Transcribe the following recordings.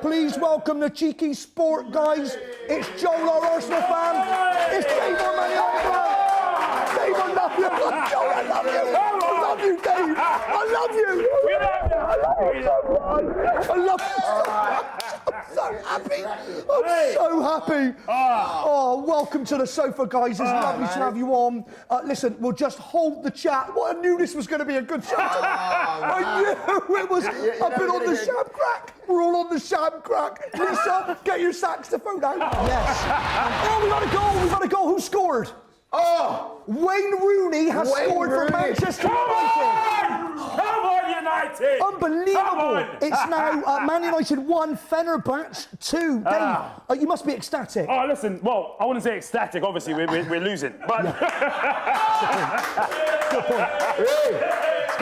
Please welcome the Cheeky Sport guys. It's Joel, our Arsenal fan. It's Dave, our Man United fan. Dave, I love you. Joel, I love you. I love you, Dave. I love you. I love you so much. I love you so much. I'm so happy. I'm so happy. Oh, welcome to the sofa, guys. It's lovely to have you on. Listen, we'll just hold the chat. Well, I knew this was going to be a good show. I knew it was. I've been on the Shamcrack. We're all on the Shamcrack. Lisa, get your saxophone out. Yes. Oh, we got a goal. We got a goal. Who scored? Oh, Wayne Rooney has scored for Manchester United. Come on, United! Unbelievable! It's now Man United 1, Fenerbahce 2. Dave, you must be ecstatic. Oh, listen, well, I wouldn't say ecstatic, obviously, we're losing. But, Good point.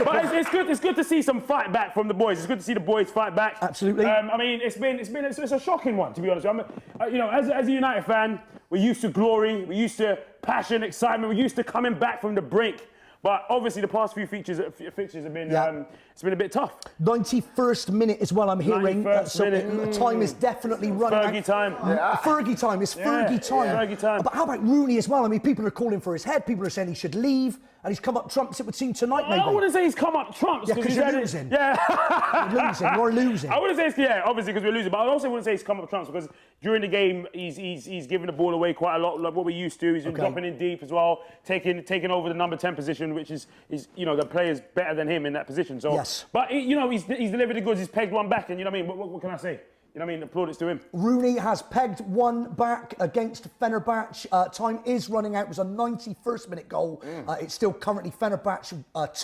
But it's good to see some fight back from the boys. It's good to see the boys fight back. Absolutely. I mean, it's a shocking one, to be honest. You know, as a United fan, we're used to glory, we're used to passion, excitement, we're used to coming back from the brink. But obviously, the past few fixtures have been it's been a bit tough. 91st minute as well, I'm hearing. 91st minute. Time is definitely running out. Fergie time. Fergie time. It's Fergie time. Fergie time. But how about Rooney as well? I mean, people are calling for his head. People are saying he should leave. And he's come up trumps, it would seem, tonight, maybe. I wouldn't say he's come up trumps. Yeah, because you're losing. You're losing. I wouldn't say obviously because we're losing, but I also wouldn't say he's come up trumps because during the game he's given the ball away quite a lot, like what we're used to. He's been dropping in deep as well, taking over the number 10 position, which is you know, the player's better than him in that position. So, but you know, he's delivered the goods. He's pegged one back, and you know what I mean. What can I say? You know what I mean? Plaudits to him. Rooney has pegged one back against Fenerbahce. Time is running out. It was a 91st minute goal. It's still currently Fenerbahce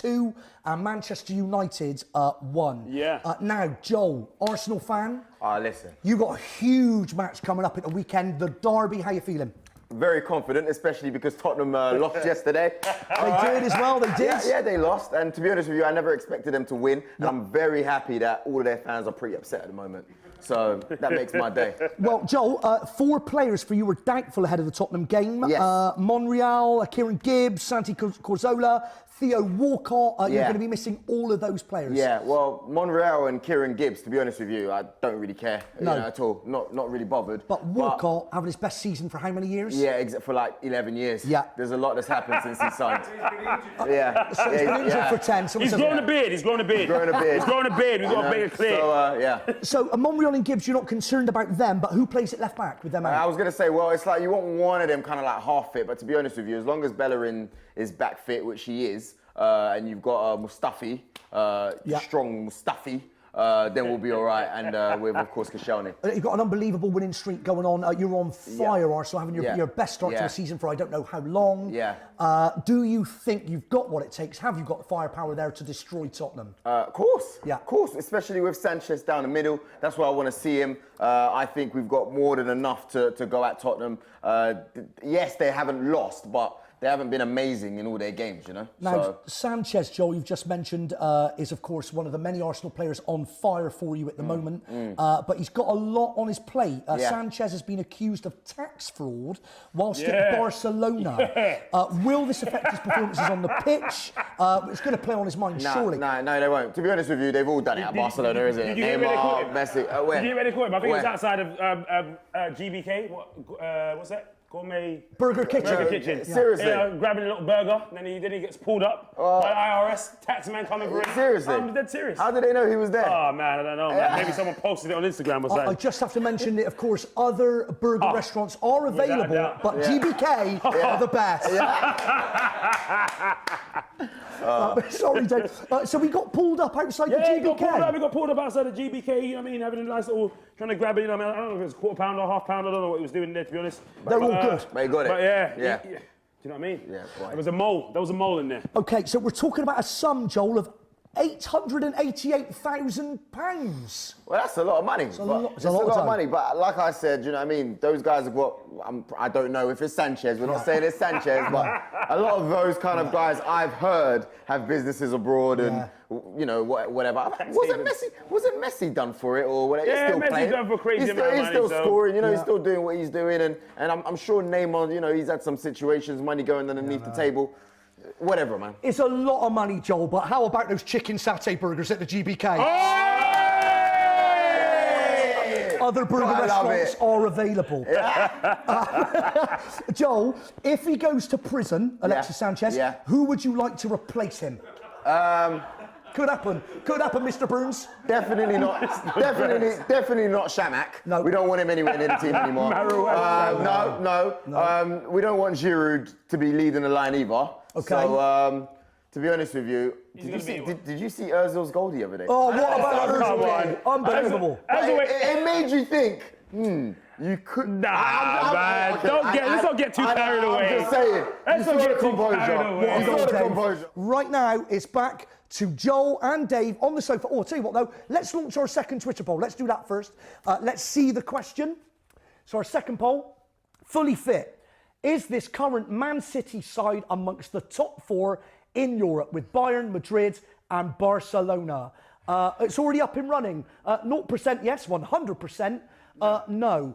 2 and Manchester United 1. Yeah. Now, Joel, Arsenal fan. Listen. You got a huge match coming up at the weekend. The derby. How you feeling? Very confident, especially because Tottenham lost yesterday. They did as well, they did. Yeah, they lost. And to be honest with you, I never expected them to win. And I'm very happy that all of their fans are pretty upset at the moment. So that makes my day. Well, Joel, 4 players for you were doubtful ahead of the Tottenham game. Yes. Monreal, Kieran Gibbs, Santi Cazorla, Theo Walcott. You're going to be missing all of those players. Yeah, well, Monreal and Kieran Gibbs, to be honest with you, I don't really care at all. Not really bothered. But Walcott having his best season for how many years? Yeah, for like 11 years. Yeah. There's a lot that's happened since he signed. So he's been injured for 10. So he's grown a beard. He's grown a beard. We've got to make it clear. So, yeah. So Monreal and Gibbs, you're not concerned about them, but who plays at left back with them out? I was going to say, well, it's like you want one of them kind of like half fit, but to be honest with you, as long as Bellerin is back fit, which he is, and you've got Mustafi, strong Mustafi, then we'll be all right. And with, of course, Koscielny. You've got an unbelievable winning streak going on. You're on fire, Arsenal, having your best start to the season for I don't know how long. Yeah. Do you think you've got what it takes? Have you got the firepower there to destroy Tottenham? Of course. Yeah. Of course, especially with Sanchez down the middle. That's where I want to see him. I think we've got more than enough to go at Tottenham. Yes, they haven't lost, but they haven't been amazing in all their games, you know? Now, Sanchez, Joel, you've just mentioned, is, of course, one of the many Arsenal players on fire for you at the moment. But he's got a lot on his plate. Sanchez has been accused of tax fraud whilst at Barcelona. Will this affect his performances on the pitch? It's going to play on his mind, surely. No, they won't. To be honest with you, they've all done it at Barcelona, isn't it? Neymar, Messi. Did you get ready to call him? I think it was outside of GBK. What's that? Gourmet Burger Kitchen. Seriously? Grabbing a little burger, and then he gets pulled up by IRS, taxman coming for him. Seriously? I'm dead serious. How did they know he was there? Oh, man, I don't know. Man. Maybe someone posted it on Instagram or something. I just have to mention that, of course, other burger restaurants are available, but GBK are the best. Sorry, Dave. So we got pulled up outside the GBK? We got pulled up outside the GBK, you know what I mean? Having a nice little, trying to grab it, you know what I mean? I don't know if it was a quarter pound or half pound, I don't know what he was doing there, to be honest. They're all good. But he got it. But yeah. Do you know what I mean? Yeah, there was a mole in there. Okay, so we're talking about a sum, Joel, of £888,000. Well, that's a lot of money. It's a lot of money. But like I said, you know what I mean? Those guys have got, I don't know if it's Sanchez. We're not saying it's Sanchez, but a lot of those kind of guys I've heard have businesses abroad and, you know, whatever. Wasn't Messi done for it or whatever? Yeah, Messi's done for crazy amount of money. He's still scoring, you know, he's still doing what he's doing. And I'm sure Neymar, you know, he's had some situations, money going underneath the table. Whatever, man. It's a lot of money, Joel, but how about those chicken satay burgers at the GBK? Other burger restaurants are available. Joel, if he goes to prison, Alexis Sanchez, who would you like to replace him? Could happen. Could happen, Mr. Burns. Definitely not. definitely not Shamak. No. We don't want him anywhere near the team anymore. No. We don't want Giroud to be leading the line either. Okay. So, to be honest with you, did you see Ozil's goal the other day? Oh, what about Ozil? Unbelievable. It made you think, you could... Nah, man. Let's not get too carried away. I'm just saying. Let's not get too carried away. Right now, it's back to Joel and Dave on the sofa. Oh, I'll tell you what, though. Let's launch our second Twitter poll. Let's do that first. Let's see the question. So our second poll, fully fit. Is this current Man City side amongst the top 4 in Europe with Bayern, Madrid and Barcelona? It's already up and running. 0% yes, 100% no.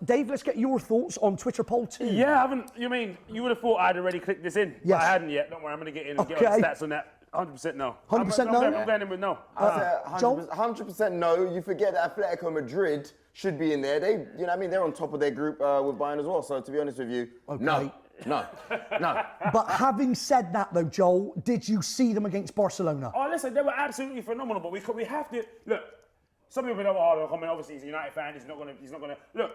Dave, let's get your thoughts on Twitter poll 2. Yeah, you would have thought I'd already clicked this in. Yes. But I hadn't yet. Don't worry, I'm going to get in and get all the stats on that. 100% no. 100% no? I'm going in with no. 100% no. You forget that Atletico Madrid should be in there. They're on top of their group with Bayern as well. So to be honest with you, no. But having said that, though, Joel, did you see them against Barcelona? Oh, listen, they were absolutely phenomenal. But we have to look. Some people know, obviously he's a United fan. He's not gonna look.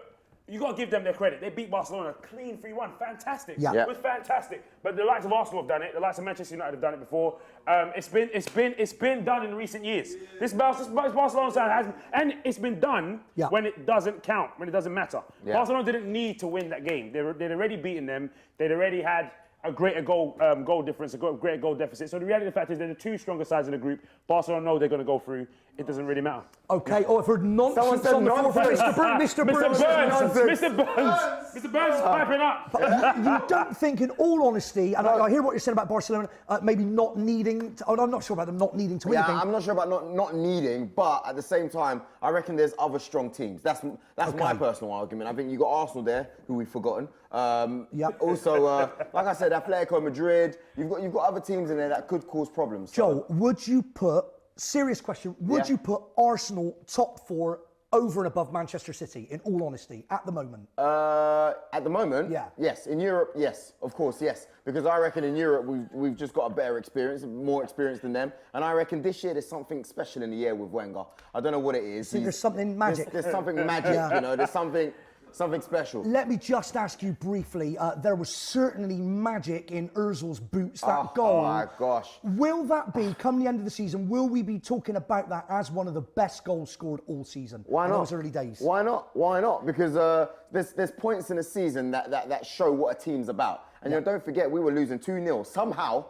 You got to give them their credit. They beat Barcelona clean 3-1. Fantastic. Yeah. It was fantastic. But the likes of Arsenal have done it. The likes of Manchester United have done it before. It's been done in recent years. This Barcelona side hasn't, and it's been done when it doesn't count, when it doesn't matter. Yeah. Barcelona didn't need to win that game. They'd already beaten them. They'd already had a greater goal difference, a greater goal deficit. So the reality of the fact is they're the 2 stronger sides in the group. Barcelona know they're going to go through. It doesn't really matter. Okay, I've heard nonsense on the floor from Mr. Burns. Mr. Burns is piping up. But you don't think, in all honesty, and I hear what you're saying about Barcelona, maybe not needing to, I'm not sure about them not needing to win anything. I'm not sure about not needing, but at the same time, I reckon there's other strong teams. That's my personal argument. I think you got Arsenal there, who we've forgotten. Also, like I said, Atletico Madrid. You've got other teams in there that could cause problems. Joe, would you put, serious question, would you put Arsenal top 4 over and above Manchester City, in all honesty, at the moment? At the moment? Yeah. Yes. In Europe, yes. Of course, yes. Because I reckon in Europe, we've just got a better experience, more experience than them. And I reckon this year there's something special in the air with Wenger. I don't know what it is. So there's something magic. There's something magic, there's something special. Let me just ask you briefly, there was certainly magic in Ozil's boots, that goal. Oh my gosh. Will that be, come the end of the season, will we be talking about that as one of the best goals scored all season? Why not? In those early days. Why not? Because there's points in the season that show what a team's about. And don't forget, we were losing 2-0. Somehow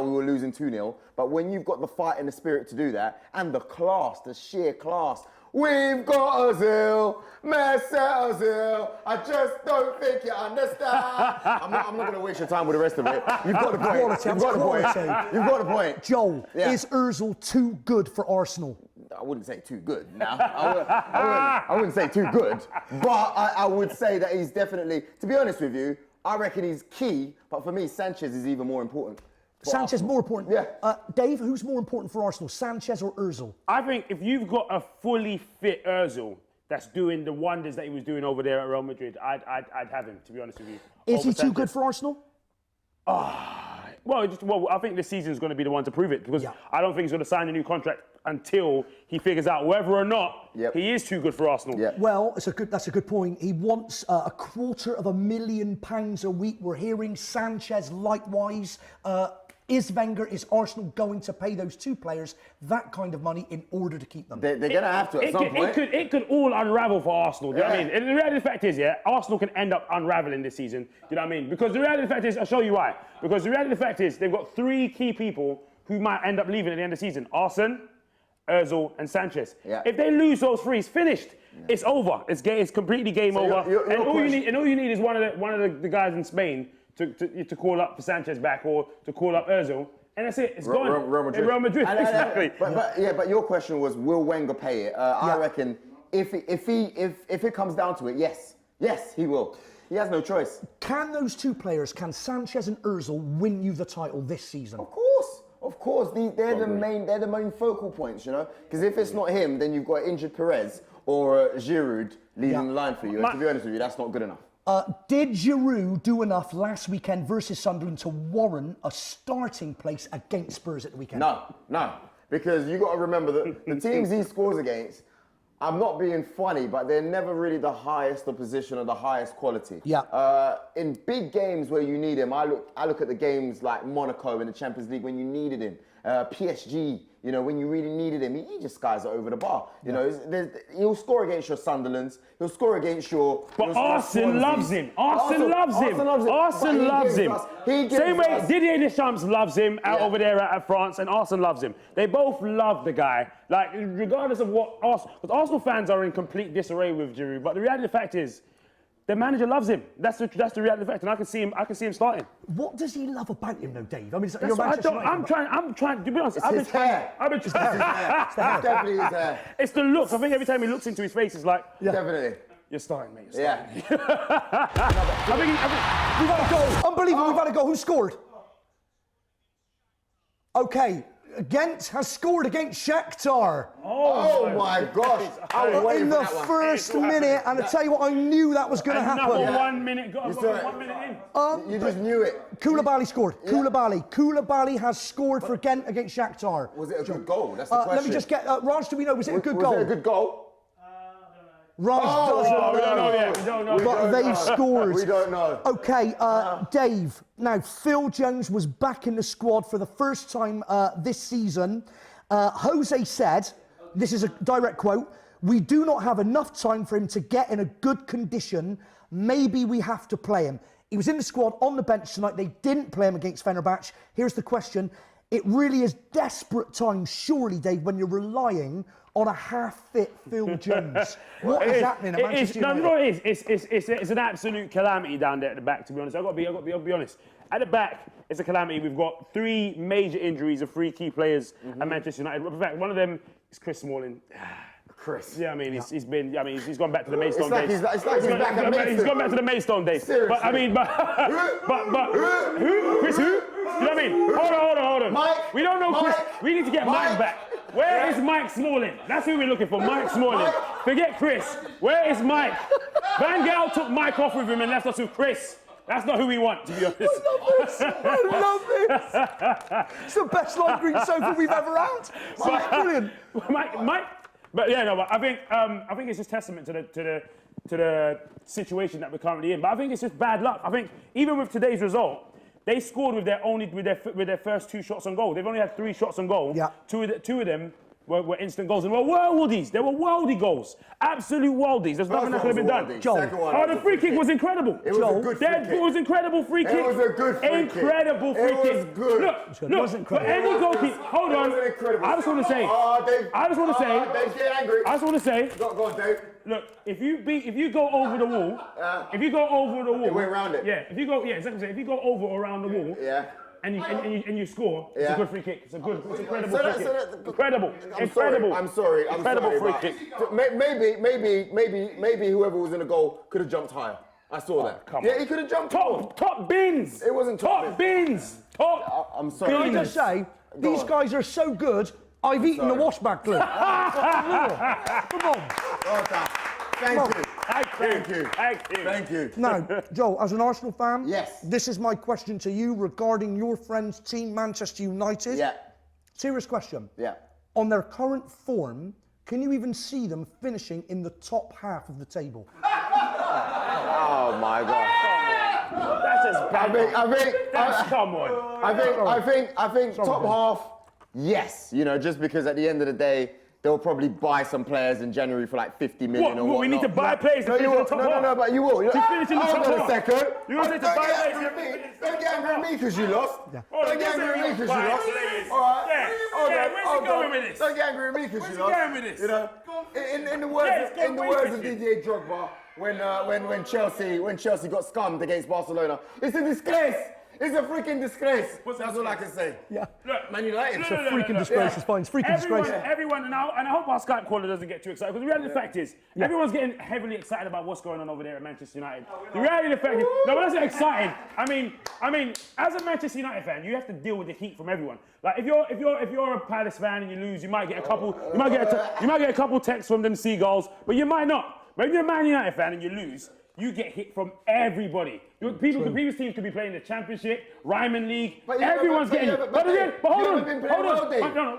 we were losing 2-0. But when you've got the fight and the spirit to do that, and the class, the sheer class, we've got Ozil, Messi Ozil. I just don't think you understand. I'm not going to waste your time with the rest of it. You've got the point. You've got the point. Joel, is Ozil too good for Arsenal? I wouldn't say too good. Now, I wouldn't say too good. But I would say that he's definitely, to be honest with you, I reckon he's key. But for me, Sanchez is even more important. Sanchez more important? Yeah. Dave, who's more important for Arsenal, Sanchez or Ozil? I think if you've got a fully fit Ozil that's doing the wonders that he was doing over there at Real Madrid, I'd have him, to be honest with you. Is he too good for Arsenal? Well, I think this season's going to be the one to prove it, because I don't think he's going to sign a new contract until he figures out whether or not he is too good for Arsenal. Yep. Well, that's a good point. He wants £250,000 a week. We're hearing Sanchez likewise. Is Arsenal going to pay those 2 players that kind of money in order to keep them? They're going to have to at some point. It could all unravel for Arsenal. Do you know what I mean? And the reality of the fact is, Arsenal can end up unraveling this season. Do you know what I mean? Because the reality of the fact is, I'll show you why. Because the reality of the fact is, they've got 3 key people who might end up leaving at the end of the season. Arsene, Ozil and Sanchez. Yeah. If they lose those 3, it's finished. It's over. It's completely game over. And all you need is one of the guys in Spain to call up for Sanchez back, or to call up Ozil, and that's it. It's gone. Real Madrid. Exactly. But your question was, will Wenger pay it? I reckon if it comes down to it, yes, he will. He has no choice. Can those 2 players, can Sanchez and Ozil win you the title this season? Of course. Of course, they're the main focal points, you know. Because if it's not him, then you've got injured Perez or Giroud leading the line for you. And to be honest with you, that's not good enough. Did Giroud do enough last weekend versus Sunderland to warrant a starting place against Spurs at the weekend? No. Because you got to remember that the teams he scores against, I'm not being funny, but they're never really the highest opposition or the highest quality. Yeah. In big games where you need him, I look at the games like Monaco in the Champions League when you needed him. PSG, you know, when you really needed him, he just skies it over the bar. You know, he'll score against your Sunderlands. He'll score against your. But Arsenal loves him. Arsenal loves him. Same way Didier Deschamps loves him out over there at France, and Arsenal loves him. They both love the guy. Like, regardless of what Arsenal fans are in complete disarray with Giroud. But the reality of the fact is, the manager loves him. That's the reality of the fact, and I can see him starting. What does he love about him, though, Dave? I mean, I'm trying. To be honest, It's definitely his hair. It's the looks. I think every time he looks into his face, it's like, Definitely. you're starting, mate. You're starting. I think we've had a goal. Unbelievable. We've had a goal. Who scored? Okay. Ghent has scored against Shakhtar. Oh my gosh. In the first minute, and I tell you what, I knew that was going to happen. Another 1 minute, got 1 minute in. You just knew it. Koulibaly scored. Koulibaly has scored for Ghent against Shakhtar. Was it a good goal? That's the question. Let me just get, Raj, do we know, was it a good goal? Was it a good goal? Raj doesn't know. We don't know yet. We don't know. But they've scored. We don't know. Okay, Dave. Now, Phil Jones was back in the squad for the first time this season. Jose said, this is a direct quote, "We do not have enough time for him to get in a good condition. Maybe we have to play him." He was in the squad on the bench tonight. They didn't play him against Fenerbahce. Here's the question. It really is desperate times, surely, Dave, when you're relying on a half-fit Phil Jones. What is happening at Manchester United? No, it is. It's an absolute calamity down there at the back, to be honest. I've got to be honest. At the back, it's a calamity. We've got 3 major injuries of 3 key players at Manchester United. In fact, one of them is Chris Smalling. Chris. Yeah, I mean, he's gone back to the Maidstone days. It's like he's back at Maidstone. He's gone back to the Maidstone days. Seriously. But I mean, who? Chris who? You know what I mean? Hold on. Mike. We don't know Chris. We need to get Mike back. Where is Mike Smalling? That's who we're looking for, Mike Smalling. Forget Chris. Where is Mike? Van Gaal took Mike off with him and left us with Chris. That's not who we want, to be honest. I love this. It's the best lime green sofa we've ever had. It's brilliant. Mike. But yeah, no. But I think it's just testament to the situation that we're currently in. But I think it's just bad luck. I think even with today's result, they scored with their first 2 shots on goal. They've only had 3 shots on goal. Yeah. Two of them were instant goals, and were worldies. They were worldy goals, absolute worldies. There's nothing that could have been done. The free kick was incredible. It was a good free kick. It was incredible free kick. It was a good free kick. Incredible free kick. It was good. Look, for any goalkeeper. Hold on. I just want to say. I just want to say. Go on, Dave. Look, if you go over the wall, it went around it. Yeah, exactly. If you go over or around the wall, and you score, it's a good free kick. It's incredible free kick. Incredible. I'm sorry. Incredible free kick. Maybe whoever was in the goal could have jumped higher. I saw that. Come on. Yeah, he could have jumped top bins. It wasn't top bins. I'm sorry. Can I just say, these guys are so good, I've eaten the washback glue. Come on. Well done. Thank you. Now, Joel, as an Arsenal fan, yes, this is my question to you regarding your friend's team, Manchester United. Yeah. Serious question. Yeah. On their current form, can you even see them finishing in the top half of the table? Oh my God. That's just bad. Come on. I think top half, yes. You know, just because at the end of the day, they'll probably buy some players in January for like 50 million or whatnot. We need to buy players to finish in the top half. No, but you will. To finish in the top half. Hold on a second. You want to buy players? Don't get angry at me because you lost. Yeah. Don't get angry at me because you lost. All right. Where's he going with this? Don't get angry at me because you lost. Where's he going with this? You know, in the words of Didier Drogba, when Chelsea got scummed against Barcelona, it's a disgrace. It's a freaking disgrace. That's all I can say. Yeah. Look, Man United. It's a freaking disgrace. It's fine. It's freaking disgrace. Everyone, and I hope our Skype caller doesn't get too excited, because the reality of the fact is, everyone's getting heavily excited about what's going on over there at Manchester United. The reality of the fact is, no, when I say excited, I mean, as a Manchester United fan, you have to deal with the heat from everyone. Like if you're a Palace fan and you lose, you might get a couple, you might get a couple texts from them seagulls, but you might not. But if you're a Man United fan and you lose, you get hit from everybody. The previous teams could be playing the Championship, Ryman League. Everyone's getting it. But hold on.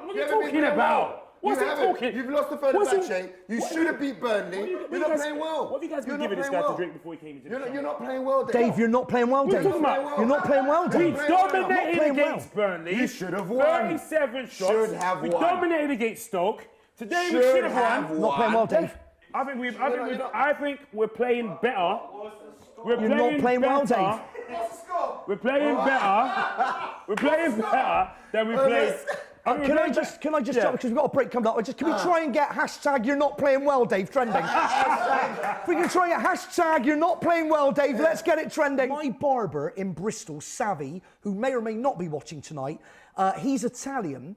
What are you talking about? What's he talking? You've lost the third match. You should have beat Burnley. You're not playing well. What have you guys been giving this guy to drink before he came into the show? You're not playing well, Dave. Dave, you're not playing well, Dave. You're not playing well, Dave. We dominated against Burnley. You should have won. 37 shots. Should have won. We dominated against Stoke. Today we should have won. Not playing well, Dave. I think we're playing better. You're not playing well, Dave. We're playing better. We're playing better than we played. Can I just stop, because we've got a break coming up. Can we try and get hashtag you're not playing well, Dave, trending? If we can try and get hashtag you're not playing well, Dave, let's get it trending. My barber in Bristol, Savvy, who may or may not be watching tonight, he's Italian,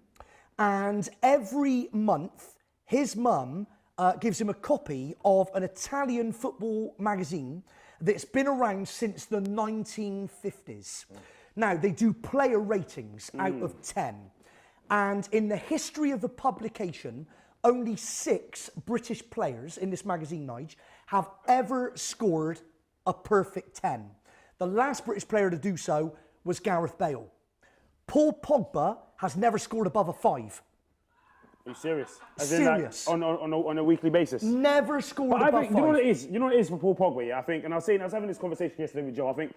and every month his mum gives him a copy of an Italian football magazine that's been around since the 1950s. Now, they do player ratings out of 10. And in the history of the publication, only 6 British players in this magazine, Nige, have ever scored a perfect 10. The last British player to do so was Gareth Bale. Paul Pogba has never scored above a 5. Are you serious? Serious. On a weekly basis? Never scored But above 5. You know what it is? You know what it is for Paul Pogba, yeah? I think, and I was having this conversation yesterday with Joe, I think,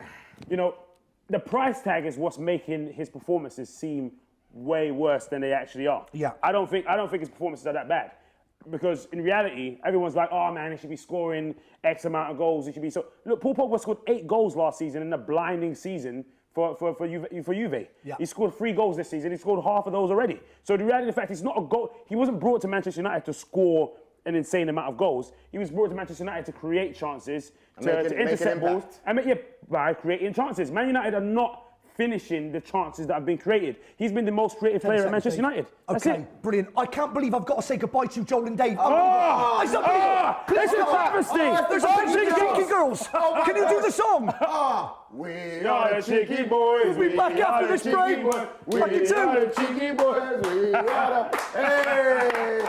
the price tag is what's making his performances seem way worse than they actually are. Yeah. I don't think his performances are that bad. Because in reality, everyone's like, oh man, he should be scoring X amount of goals. He should be so. Look, Paul Pogba scored 8 goals last season in a blinding season for Juve. Yeah. He scored 3 goals this season. He scored half of those already. So the reality of the fact, he's not a goal. He wasn't brought to Manchester United to score an insane amount of goals. He was brought to Manchester United to create chances, to intercept balls, and by creating chances. Man United are not finishing the chances that have been created. He's been the most creative player at Manchester United. That's Okay, it. brilliant. I can't believe I've got to say goodbye to Joel and Dave. There's a travesty. There's a picture of Cheeky girls. Can you do the song? We are the cheeky boys. We'll be back after this break. We are the cheeky boys. We are the... Hey!